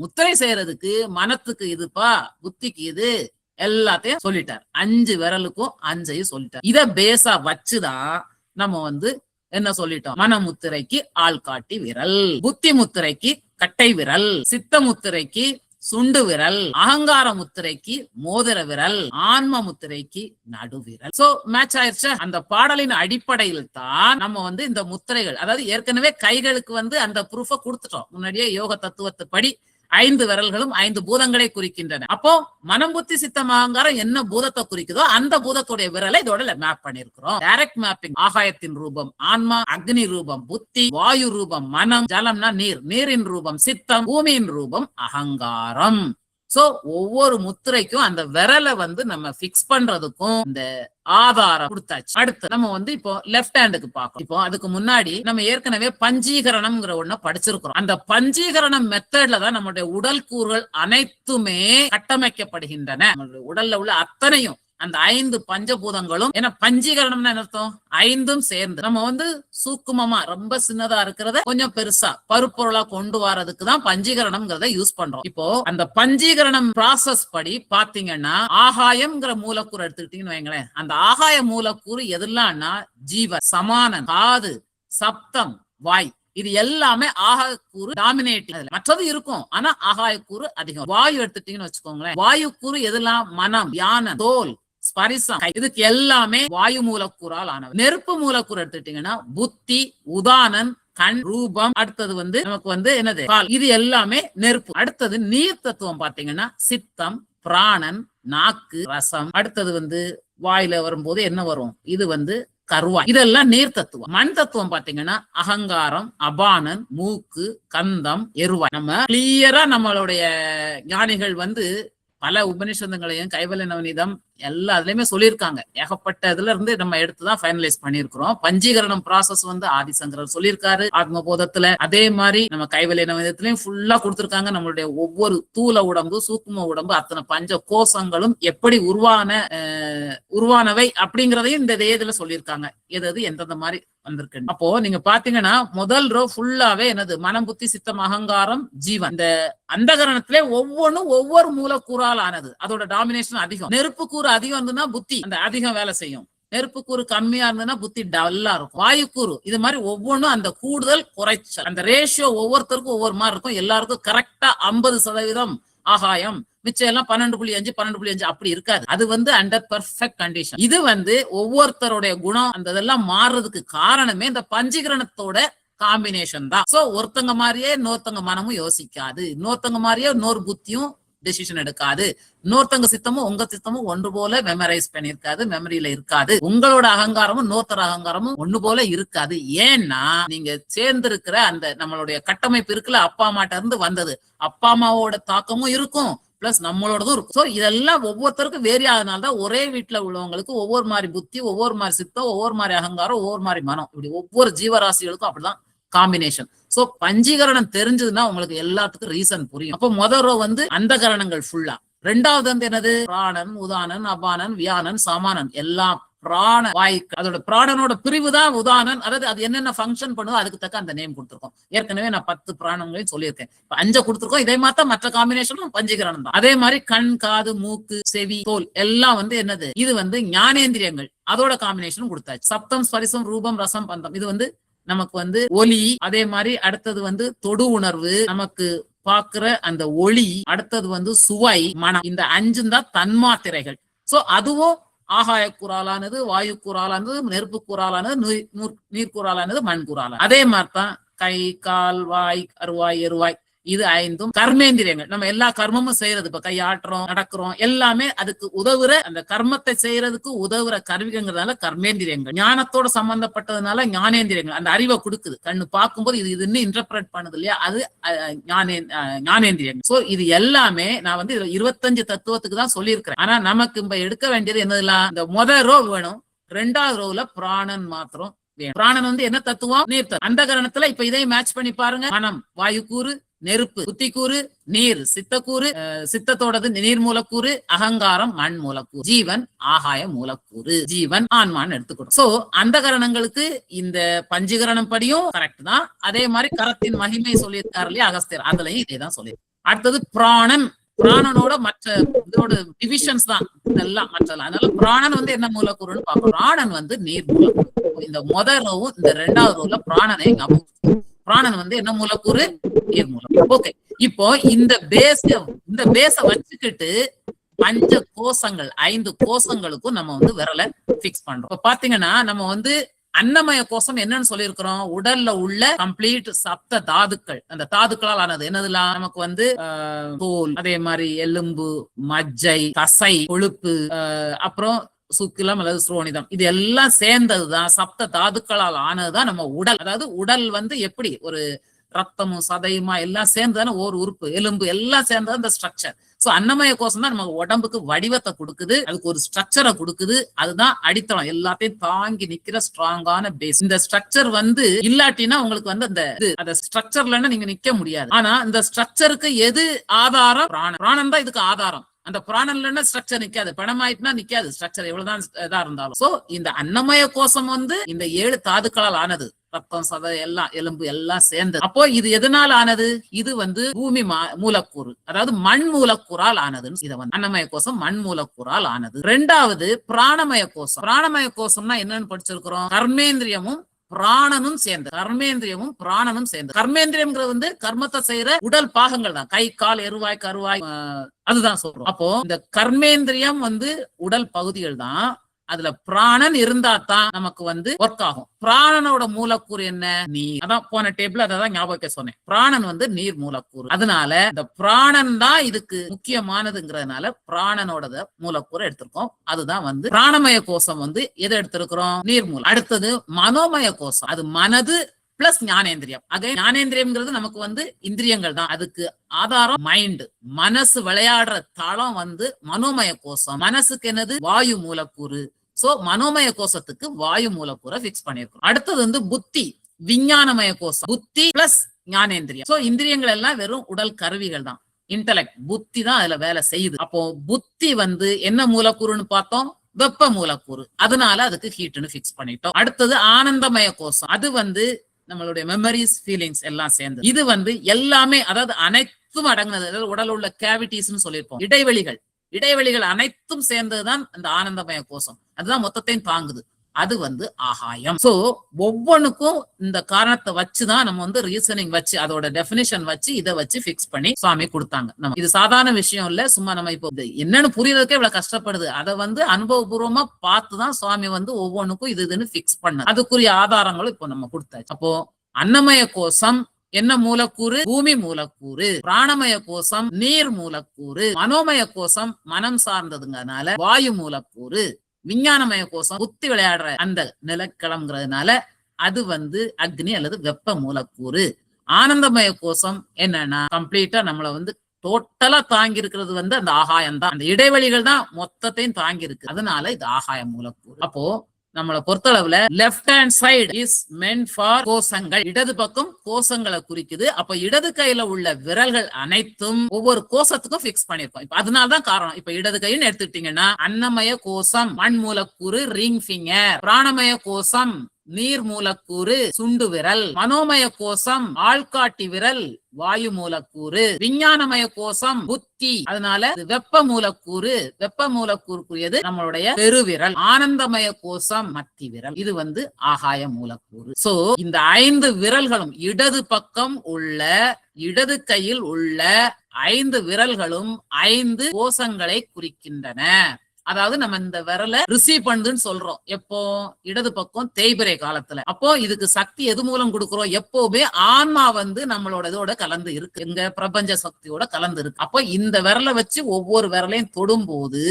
முத்திரை செய்யறதுக்கு மனத்துக்கு இதுப்பா, புத்திக்கு இது, எல்லாத்தையும் சொல்லிட்டார். 5 விரலுக்கும் 5ஐயும் சொல்லிட்டார். இத பேஸா வச்சுதான் நம்ம வந்து என்ன சொல்லிட்டோம், மனமுத்திரைக்கு ஆள்காட்டி விரல், புத்தி முத்திரைக்கு கட்டை விரல், சித்த முத்திரைக்கு சுண்டு விரல், அகங்கார முத்திரைக்கு மோதிர விரல், ஆன்ம முத்திரைக்கு நடுவிரல். சோ மேட்ச் ஆயிடுச்சு. அந்த பாடலின் அடிப்படையில் தான் நம்ம வந்து இந்த முத்திரைகள், அதாவது ஏற்கனவே கைகளுக்கு வந்து அந்த ப்ரூஃப கொடுத்துட்டோம் முன்னாடியே. யோக தத்துவத்தை படி 5 விரல்களும் 5 பூதங்களை குறிக்கின்றன. அப்போ மனம், புத்தி, சித்தம், அகங்காரம் என்ன பூதத்தை குறிக்குதோ அந்த பூதத்துடைய விரலை இதோட மேப் பண்ணிருக்கிறோம். Direct mapping. ஆகாயத்தின் ரூபம் ஆன்மா, அக்னி ரூபம் புத்தி, வாயு ரூபம் மனம், ஜலம்னா நீரின் ரூபம் சித்தம், பூமியின் ரூபம் அகங்காரம். சோ ஒவ்வொரு முத்திரைக்கும் அந்த விரலை வந்து நம்ம பிக்ஸ் பண்றதுக்கும் இந்த ஆதாரம் கொடுத்தாச்சு. அடுத்து நம்ம வந்து இப்போ லெப்ட் ஹேண்டுக்கு பார்க்கணும். இப்போ அதுக்கு முன்னாடி நம்ம ஏற்கனவே பஞ்சீகரணம்ங்கிற ஒண்ணு படிச்சிருக்கிறோம். அந்த பஞ்சீகரணம் மெத்தட்ல தான் நம்மளுடைய உடல் கூறுகள் அனைத்துமே கட்டமைக்கப்படுகின்றன. நம்மளுடைய உடல்ல உள்ள அத்தனையும் அந்த 5 பஞ்சபூதங்களும், ஏன்னா பஞ்சீகரணம்னா என்ன அர்த்தம், 5ம் சேர்ந்து நம்ம வந்து சூக்குமமா ரொம்ப சின்னதா இருக்கிறத கொஞ்சம் பெருசா பருப்பொருளா கொண்டு வரதுக்கு தான் பஞ்சீகரணம்ங்கிறத யூஸ் பண்றோம். இப்போ அந்த பஞ்சீகரணம் ப்ராசஸ் படி பாத்தீங்கன்னா ஆகாயம்ங்கிற மூலக்கூறு எடுத்துக்கிட்டீங்கன்னு வைங்களேன். அந்த ஆகாய மூலக்கூறு எதுலாம்னா ஜீவன், சமானன், காது, சப்தம், வாய், இது எல்லாமே ஆகாயக்கூறு டாமினேட்டிங். மற்றது இருக்கும், ஆனா ஆகாயக்கூறு அதிகம். வாயு எடுத்துட்டீங்கன்னு வச்சுக்கோங்களேன், வாயு கூறு எதெல்லாம், மனம், தியானம், தோல், ஸ்பரிசம், இதுக்கு எல்லாமே வாயு மூலக்கூறால் ஆனது. நெருப்பு மூலக்கூறு எடுத்துட்டீங்கன்னா புத்தி, உதானன், கண், ரூபம், அடுத்தது வந்து நமக்கு வந்து என்னது கால், இது எல்லாமே நெருப்பு. அடுத்தது நீர் தத்துவம் பாத்தீங்கன்னா சித்தம், பிராணன், நாக்கு, ரசம். அடுத்தது வந்து வாயில வரும்போது என்ன வரும், இது வந்து கருவாய். இதெல்லாம் நீர் தத்துவம். மண் தத்துவம் பாத்தீங்கன்னா அகங்காரம், அபானன், மூக்கு, கந்தம், எருவாய். நம்ம கிளியரா நம்மளுடைய ஞானிகள் பல உபநிஷதங்களையும் கைவல்ய நவநீதம் எல்லாத்துலயுமே சொல்லியிருக்காங்க. ஏகப்பட்ட இதுல இருந்து நம்ம எடுத்துதான் ஃபைனலைஸ் பண்ணிருக்கிறோம். பஞ்சீகரணம் ப்ராசஸ் ஆதிசங்கரர் சொல்லியிருக்காரு ஆத்மபோதத்துல. அதே மாதிரி நம்ம கைவல்ய நவநீதத்திலயும் ஃபுல்லா கொடுத்திருக்காங்க. நம்மளுடைய ஒவ்வொரு தூல உடம்பு, சூக்கும உடம்பு, அத்தனை பஞ்ச கோஷங்களும் எப்படி உருவானவை அப்படிங்கறதையும் இந்த இதுல சொல்லியிருக்காங்க. எது எந்தெந்த மாதிரி வந்திருக்கு. அப்போ நீங்க பாத்தீங்கன்னா முதல் ரோ ஃபுல்லாவே என்னது? மனம், புத்தி, சித்தம், அகங்காரம், ஜீவன். இந்த அந்தகரணத்திலே ஒவ்வொன்றும் ஒவ்வொரு மூலக்கூறால் ஆனது. அதோட டாமினேஷன் அதிகம். நெருப்பு கூறு அதிகம் இருந்ததுன்னா புத்தி அந்த அதிகம் வேலை செய்யும். நெருப்பு கூறு கம்மியா இருந்ததுன்னா புத்தி டல்லா இருக்கும். வாயு கூறு இது மாதிரி ஒவ்வொன்றும் அந்த கூடுதல் குறைச்சல், அந்த ரேஷியோ ஒவ்வொருத்தருக்கும் ஒவ்வொரு மாதிரி இருக்கும். எல்லாருக்கும் கரெக்டா 50% ஆகாயம், மிச்சம் எல்லாம் 12.5 12.5 அப்படி இருக்காது. அது அண்டர் பெர்ஃபெக்ட் கண்டிஷன். இது ஒவ்வொருத்தருடைய குணம் அந்த இதெல்லாம் மாறுறதுக்கு காரணமே இந்த பஞ்சீகரணத்தோட காம்பினேஷன் தான். சோ ஒருத்தங்க மாதிரியே இன்னொருத்தங்க மனமும் யோசிக்காது, இன்னொருத்தங்க மாதிரியே இன்னொரு புத்தியும் டெசிஷன் எடுக்காது, இன்னொருத்தங்க சித்தமும் உங்க சித்தமும் ஒன்று போல மெமரைஸ் பண்ணிருக்காது, மெமரியில இருக்காது. உங்களோட அகங்காரமும் இன்னொருத்தர் அகங்காரமும் ஒண்ணு போல இருக்காது. ஏன்னா நீங்க சேர்ந்து இருக்கிற அந்த நம்மளுடைய கட்டமைப்பு இருக்குல்ல, அப்பா அம்மாட்ட இருந்து வந்தது. அப்பா அம்மாவோட தாக்கமும் இருக்கும், பிளஸ் நம்மளோடதும் இருக்கும். சோ இதெல்லாம் ஒவ்வொருத்தருக்கும் வேரி ஆகுதுனால்தான் ஒரே வீட்டுல உள்ளவங்களுக்கு ஒவ்வொரு மாதிரி புத்தி, ஒவ்வொரு மாதிரி சித்தம், ஒவ்வொரு மாதிரி அகங்காரம், ஒவ்வொரு மாதிரி மனம், இப்படி ஒவ்வொரு ஜீவராசிகளுக்கும் அப்படிதான் காம்பினேஷன். சோ பஞ்சீகரணம் தெரிஞ்சதுன்னா உங்களுக்கு எல்லாத்துக்கும் ரீசன் புரியும். அப்போ முதல் ரோ அந்த கரணங்கள் ஃபுல்லா. ரெண்டாவது என்னது? பிராணன், உதானன், அபானன், வியானன், சமானன் எல்லாம் பிராண வாய்க்கு. அதோட பிராணனோட பிரிவு தான் உதானன். அதாவது அது என்னென்ன ஃபங்க்ஷன் பண்ணுதோ அதுக்கு தக்க அந்த நேம் கொடுத்துருக்கோம். ஏற்கனவே நான் 10 பிராணங்களையும் சொல்லியிருக்கேன். 5 கொடுத்துருக்கோம். இதே மாதிரி மற்ற காம்பினேஷனும் பஞ்சீகரணம் தான். அதே மாதிரி கண், காது, மூக்கு, செவி, தோல் எல்லாம் என்னது? இது ஞானேந்திரியங்கள். அதோட காம்பினேஷனும் கொடுத்தாச்சு. சப்தம், ஸ்பரிசம், ரூபம், ரசம், பந்தம். இது நமக்கு ஒலி. அதே மாதிரி அடுத்தது தொடு உணர்வு, நமக்கு பாக்குற அந்த ஒளி. அடுத்தது சுவை, மனம். இந்த 5 தான் தன்மாத்திரைகள். சோ அதுவும் ஆகாய கூறாலானது, வாயு கூறாலானது, நெருப்பு கூறாலானது, நீர் கூறாலானது, மண் கூறாலானது. அதே மாதிரிதான் கை, கால், வாய், அருவாய், எருவாய். இது 5 கர்மேந்திரியங்கள். நம்ம எல்லா கர்மமும் செய்யறது, இப்ப கை ஆட்டுறோம், நடக்கிறோம், எல்லாமே அதுக்கு உதவுற, அந்த கர்மத்தை செய்யறதுக்கு உதவுற கருவிகங்கிறதுனால கர்மேந்திரியங்கள். ஞானத்தோட சம்பந்தப்பட்டதுனால ஞானேந்திரியங்கள். அந்த அறிவை கொடுக்குது. கண்ணு பார்க்கும்போது இதுன்னு இன்டர்பிரட் பண்ணுது இல்லையா, அது ஞானேந்திரியங்கள். சோ இது எல்லாமே நான் இதுல 25 தத்துவத்துக்கு தான் சொல்லியிருக்கிறேன். ஆனா நமக்கு இப்ப எடுக்க வேண்டியது என்னதுலாம்? இந்த முதல் ரோ வேணும். 2வது ரோல பிராணன் மாத்திரம் வேணும். பிராணன் என்ன தத்துவம்? நீர். அந்த கரணத்துல இப்ப இதை மேட்ச் பண்ணி பாருங்க. மனம் வாயு கூறு, நெருப்பு புத்தி கூறு, நீர் சித்தக்கூறு, சித்தத்தோடது நீர் மூலக்கூறு, அகங்காரம் மண் மூலக்கூறு, ஜீவன் ஆகாய மூலக்கூறு, ஜீவன் ஆன்மான்னு எடுத்துக்கணும். சோ அந்த கரணங்களுக்கு இந்த பஞ்சீகரணம் படியும் கரெக்ட் தான். அதே மாதிரி கரத்தின் மகிமை சொல்லியிருக்காரு இல்லையா அகஸ்தியர், அதுலயும் இதேதான் சொல்லியிருக்கு. அடுத்தது பிராணன். பிராணனோட மற்ற இதோட டிவிஷன்ஸ் தான் இதெல்லாம் மற்றலாம். அதனால பிராணன் என்ன மூலக்கூறுன்னு பார்ப்போம். பிராணன் நீர் மூலக்கூறு. இந்த முதல் ரோவும் இந்த 2வது ரோல பிராணனை பிராணன் என்ன மூலக்கூறு? நீர் மூலக்கூறு. ஓகே, இப்போ இந்த பேஸ வச்சுக்கிட்டு பஞ்ச கோஷங்கள் 5 கோஷங்களுக்கும் நம்ம விரலை பிக்ஸ் பண்றோம். இப்ப பாத்தீங்கன்னா நம்ம அன்னமய கோஷம் என்னன்னு சொல்லியிருக்கிறோம்? உடல்ல உள்ள கம்ப்ளீட் சப்த தாதுக்கள். அந்த தாதுக்களால் ஆனது என்னதுலாம்? நமக்கு தோல், அதே மாதிரி எலும்பு, மஜ்ஜை, தசை, கொழுப்பு, அப்புறம் சுக்கிலம் அல்லது ஸ்ரோனிதம். இது எல்லாம் சேர்ந்ததுதான், சப்த தாதுக்களால் ஆனதுதான் நம்ம உடல். அதாவது உடல் எப்படி ஒரு ரத்தமும் சதையுமா எல்லாம் சேர்ந்துதானே ஒரு உறுப்பு, எலும்பு எல்லாம் சேர்ந்தது அந்த ஸ்ட்ரக்சர். சோ அன்னமய கோஷம் தான் நமக்கு உடம்புக்கு வடிவத்தை கொடுக்குது, அதுக்கு ஒரு ஸ்ட்ரக்சரை கொடுக்குது. அதுதான் அடித்தளம், எல்லாத்தையும் தாங்கி நிக்கிற ஸ்ட்ராங்கான பேஸ். இந்த ஸ்ட்ரக்சர் இல்லாட்டினா உங்களுக்கு அந்த ஸ்ட்ரக்சர்ல நீங்க நிக்க முடியாது. ஆனா இந்த ஸ்ட்ரக்சருக்கு எது ஆதாரம்? பிராணன் தான் இதுக்கு ஆதாரம். அந்த பிராணன்ல ஸ்ட்ரக்சர் நிக்காது, பணமாயிட்டுனா நிக்காது ஸ்ட்ரக்சர், எவ்வளவுதான் இதா இருந்தாலும். சோ இந்த அன்னமய கோஷம் இந்த 7 தாதுக்களால் ஆனது. ரத்தம், சதை எல்லாம், எலும்பு எல்லாம் சேர்ந்து. அப்போ இது எதனால ஆனது? இது பூமி மூலக்கூறு, அதாவது மண் மூலக்கூறால் ஆனது. இதை அன்னமய கோஷம் மண் மூலக்கூறால் ஆனது. 2வது பிராணமய கோஷம். பிராணமய கோஷம்னா என்னன்னு படிச்சிருக்கிறோம்? கர்மேந்திரியமும் பிராணனும் சேர்ந்து. கர்மேந்திரியமும் பிராணனும் சேர்ந்து. கர்மேந்திரியம்ங்கிறது கர்மத்தை செய்யற உடல் பாகங்கள் தான். கை, கால், எருவாய், கருவாய், அதுதான் சொல்றோம். அப்போ இந்த கர்மேந்திரியம் உடல் பகுதிகள் தான். அதுல பிராணன் இருந்தா தான் நமக்கு வந்து ஒர்க் ஆகும். பிராணனோட மூலக்கூறு என்ன? நீர். அதான் போன டேபிள் அதான் ஞாபகம் சொன்னேன். பிராணன் வந்து நீர் மூலக்கூறு. அதனால இந்த பிராணன் தான் இதுக்கு முக்கியமானதுங்கிறதுனால பிராணனோட மூலக்கூறு எடுத்திருக்கோம். அதுதான் வந்து பிராணமய கோஷம் வந்து எதை எடுத்திருக்கிறோம்? நீர் மூலம். அடுத்தது மனோமய கோஷம். அது மனது பிளஸ் ஞானேந்திரியம். ஞானேந்திரியம்ங்கிறது நமக்கு வந்து இந்திரியங்கள் தான். அதுக்கு ஆதாரம் மைண்ட். மனசு விளையாடுற தளம் வந்து மனோமய கோஷம். மனசுக்கு என்னது? வாயு மூலக்கூறு. சோ மனோமய கோஷத்துக்கு வாயு மூலக்கூறை பிக்ஸ் பண்ணிருக்கோம். அடுத்தது வந்து புத்தி, விஞ்ஞானமய கோஷம். புத்தி பிளஸ் ஞானேந்திரியம். சோ இந்திரியங்கள் எல்லாம் வெறும் உடல் கருவிகள் தான். இன்டலெக்ட், புத்தி தான் அதுல வேலை செய்யுது. அப்போ புத்தி வந்து என்ன மூலக்கூறுன்னு பார்த்தோம்? வெப்ப மூலக்கூறு. அதனால அதுக்கு ஹீட்னு பிக்ஸ் பண்ணிட்டோம். அடுத்தது ஆனந்தமய கோஷம். அது வந்து நம்மளுடைய மெமரிஸ், ஃபீலிங்ஸ் எல்லாம் சேர்ந்து. இது வந்து எல்லாமே, அதாவது அனைத்தும் அடங்குனது. அதாவது உடல் உள்ள கேவிட்டிஸ்ன்னு சொல்லியிருப்போம். இடைவெளிகள் அனைத்தும் சேர்ந்ததுதான் அந்த ஆனந்தமய கோஷம். அதுதான் மொத்தத்தையும் தாங்குது. அது வந்து ஆகாயம். சோ ஒவ்வொன்னுக்கும் இந்த காரணத்தை வச்சுதான் நம்ம வந்து ரீசனிங் வச்சு அதோட டெபினிஷன் வச்சு இதை வச்சு பிக்ஸ் பண்ணி சுவாமி கொடுத்தாங்க. நம்ம இது சாதாரண விஷயம் இல்ல. சும்மா நம்ம இப்போ என்னன்னு புரியறதுக்கே இவ்வளவு கஷ்டப்படுது. அதை வந்து அனுபவபூர்வமா பார்த்துதான் சுவாமி வந்து ஒவ்வொன்னுக்கும் இதுன்னு பிக்ஸ் பண்ண. அதுக்குரிய ஆதாரங்களும் இப்போ நம்ம கொடுத்தாச்சு. அப்போ அன்னமய கோஷம் என்ன மூலக்கூறு? பூமி மூலக்கூறு. பிராணமய கோஷம் நீர் மூலக்கூறு. மனோமய கோஷம் மனம் சார்ந்ததுங்கனால வாயு மூலக்கூறு. விஞ்ஞானமய கோஷம் புத்தி விளையாடுற அந்த நிலக்களம்ங்கிறதுனால அது வந்து அக்னி அல்லது வெப்ப மூலக்கூறு. ஆனந்தமய கோஷம் என்னன்னா கம்ப்ளீட்டா நம்மள வந்து டோட்டலா தாங்கி இருக்கிறது வந்து அந்த ஆகாயம் தான். அந்த இடைவெளிகள் தான் மொத்தத்தையும் தாங்கி இருக்கு. அதனால இது ஆகாய மூலக்கூறு. அப்போ நம்மளை பொறுத்தளவுல left hand side is meant for கோஷங்கள். இடது பக்கம் கோஷங்களை குறிக்குது. அப்ப இடது கையில உள்ள விரல்கள் அனைத்தும் ஒவ்வொரு கோஷத்துக்கும் பிக்ஸ் பண்ணிருக்கோம். இப்ப அதனாலதான் காரணம். இப்ப இடது கைன்னு எடுத்துக்கிட்டீங்கன்னா அன்னமய கோஷம் மண் மூலக்கூறு ரிங் ஃபிங்கர். பிராணமய கோஷம் நீர் மூலக்கூறு சுண்டு விரல். மனோமய கோஷம் ஆள்காட்டி விரல் வாயு மூலக்கூறு. விஞ்ஞானமய கோஷம் புத்தி. அதனால வெப்ப மூலக்கூறு. வெப்ப மூலக்கூறுக்குரியது நம்மளுடைய பெருவிரல். ஆனந்தமய கோஷம் மத்தி விரல். இது வந்து ஆகாய மூலக்கூறு. சோ இந்த 5 விரல்களும் இடது பக்கம் உள்ள இடது கையில் உள்ள 5 விரல்களும் 5 கோஷங்களை குறிக்கின்றன. அதாவது நம்ம இந்த விரலை ரிசீவ் பண்ணுதுன்னு சொல்றோம். எப்போ? இடது பக்கம் தேய்பிரை காலத்துல. அப்போ இதுக்கு சக்தி எது மூலம் கொடுக்கிறோம்? எப்பவுமே ஆன்மா வந்து நம்மளோட இதோட கலந்து இருக்கு. எங்க பிரபஞ்ச சக்தியோட கலந்து இருக்கு. அப்போ இந்த விரலை வச்சு ஒவ்வொரு விரலையும் தொடும்போது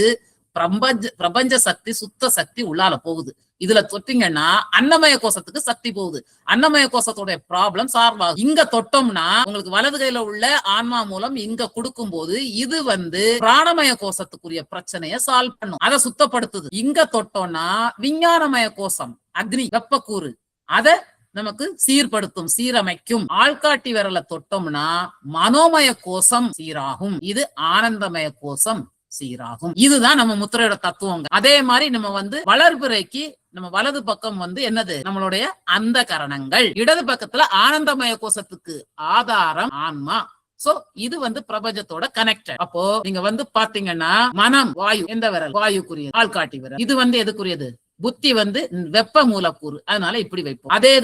பிரபஞ்ச சக்தி, சுத்த சக்தி உள்ளால போகுது. இதுல தொட்டிங்கன்னா அன்னமய கோஷத்துக்கு சக்தி போகுது. அன்னமய கோஷத்தோட ப்ராப்ளம் சால்வ் ஆகும். இங்க தொட்டோம்னா உங்களுக்கு வலது கையில உள்ள ஆன்மா மூலம் இங்க கொடுக்கும் போது இது வந்து பிராணமய கோஷத்துக்குரிய பிரச்சனைய சால்வ் பண்ணும். அதை சுத்தப்படுத்துது. இங்க தொட்டோம்னா விஞ்ஞானமய கோஷம் அக்னி வெப்பக்கூறு அத நமக்கு சீர்படுத்தும், சீரமைக்கும். ஆள்காட்டி விரல தொட்டோம்னா மனோமய கோஷம் சீராகும். இது ஆனந்தமய கோஷம் சீராகும். இதுதான் நம்ம முத்திரையோட தத்துவங்க. அதே மாதிரி நம்ம வந்து வளர்பிறைக்கு நம்ம வலது பக்கம் வந்து என்னது? நம்மளுடைய அந்த கரணங்கள். இடது பக்கத்துல ஆனந்தமய கோஷத்துக்கு ஆதாரம் ஆன்மா. சோ இது வந்து பிரபஞ்சத்தோட கனெக்டட். அப்போ நீங்க வந்து பாத்தீங்கன்னா மனம் வாயு. எந்த விரல்? வாயுக்குரியது. ஆள்காட்டி விரல். இது வந்து எதுக்குரியது? புத்தி வந்து வெப்ப மூலக்கூறு. அதனால இப்படி வைப்போம். அதே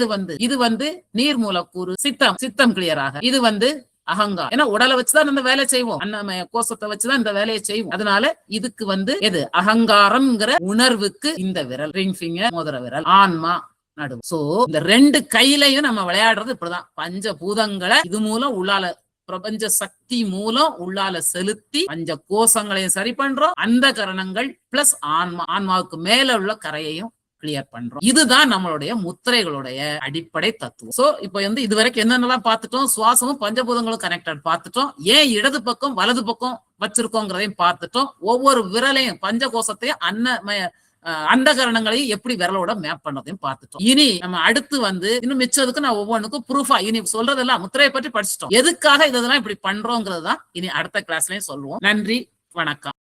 இது வந்து நீர் மூலக்கூறு. சித்தம் கிளியராக. இது வந்து அகங்காரம். ஏன்னா உடலை வச்சுதான் இந்த வேலை செய்வோம். அன்னமய கோஷத்தை வச்சுதான் இந்த வேலையை செய்வோம். அதனால இதுக்கு வந்து எது? அகங்காரம்ங்கிற உணர்வுக்கு இந்த விரல் ரிங் ஃபிங்கர், மோதிர விரல். ஆன்மா நடுவு. சோ இந்த 2 கையிலையும் நம்ம விளையாடுறது இப்படிதான். பஞ்சபூதங்களை இது மூலம் உள்ளால பிரபஞ்ச சக்தி மூலம் உள்ளால செலுத்தி பஞ்ச கோஷங்களையும் சரி பண்றோம். அந்த கரணங்கள் பிளஸ் ஆன்மாவுக்கு மேல உள்ள கரையையும் கிளியர் பண்றோம். இதுதான் நம்மளுடைய முத்திரைகளுடைய அடிப்படை தத்துவம். சோ இப்ப வந்து இதுவரைக்கும் என்னென்னலாம் பார்த்துட்டோம்? சுவாசமும் பஞ்சபூதங்களும் கனெக்டட் பார்த்துட்டோம். ஏன் இடது பக்கம் வலது பக்கம் வச்சிருக்கோங்கிறதையும் பார்த்துட்டோம். ஒவ்வொரு விரலையும் பஞ்சகோஷத்தையும் அந்த கரணங்களையும் எப்படி விரலோட மேப் பண்ணதையும் பார்த்துட்டோம். இனி நம்ம அடுத்து வந்து இன்னும் மிச்சதுக்கு நான் ஒவ்வொன்றுக்கும் ப்ரூஃபா இனி சொல்றதெல்லாம் முத்திரையை பற்றி படிச்சுட்டோம். எதுக்காக இதெல்லாம் இப்படி பண்றோங்கிறது தான் இனி அடுத்த கிளாஸ்லயும் சொல்லுவோம். நன்றி, வணக்கம்.